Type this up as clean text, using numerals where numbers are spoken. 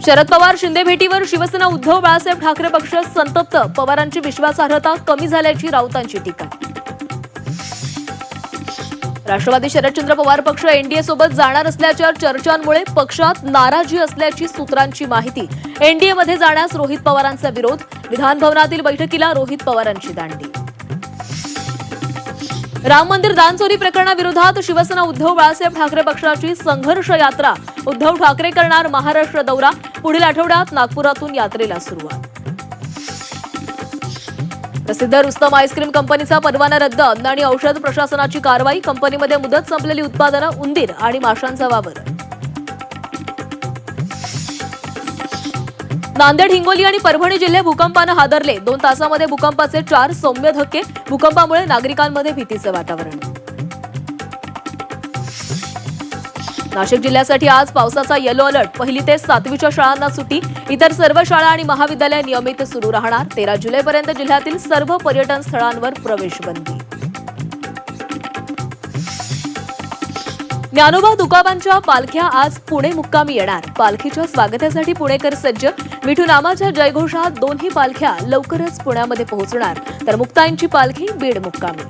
शरद पवार शिंदे भेटीवर शिवसेना उद्धव बाळासाहेब ठाकरे पक्ष संतप्त, पवारांची विश्वासार्हता कमी झाल्याची राऊतांची टीका. राष्ट्रवादी शरदचंद्र पवार पक्ष एनडीए सोबत जाणार असल्याच्या चर्चांमुळे पक्षात नाराजी असल्याची सूत्रांची माहिती. एनडीएमध्ये जाण्यास रोहित पवारांचा विरोध, विधान भवनातील बैठकीला रोहित पवारांची दांडी. राम मंदिर दानचोरी प्रकरणाविरोधात शिवसेना उद्धव बाळासाहेब ठाकरे पक्षाची संघर्ष यात्रा. उद्धव ठाकरे करणार महाराष्ट्र दौरा. पुढील आठवड्यात नागपुरातून यात्रेला सुरुवात. प्रसिद्ध रुस्तम आईस्क्रीम कंपनीचा परवाना रद्द. अन्न आणि औषध प्रशासनाची कारवाई. कंपनीमध्ये मुदत संपलेली उत्पादनं, उंदीर आणि माशांचा वावर. नांदेड, हिंगोली आणि परभणी जिल्हे भूकंपानं हादरले. 2 तासामध्ये भूकंपाचे 4 सौम्य धक्के. भूकंपामुळे नागरिकांमध्ये भीतीचे वातावरण. नाशिक जिल्ह्यासाठी आज पावसाचा येलो अलर्ट. 1ली ते 7वीच्या शाळांना सुट्टी. इतर सर्व शाळा आणि महाविद्यालय नियमित सुरू राहणार. 13 जुलैपर्यंत जिल्ह्यातील सर्व पर्यटन स्थळांवर प्रवेश बंदी. ज्ञानोबा तुकोबांच्या पालख्या आज पुणे मुक्कामी येणार. पालखीच्या स्वागतासाठी पुणेकर सज्ज. विठू नामाच्या जयघोषात दोन्ही पालख्या लवकरच पुण्यामध्ये पोहोचणार. तर मुक्ताईंची पालखी बीड मुक्कामी.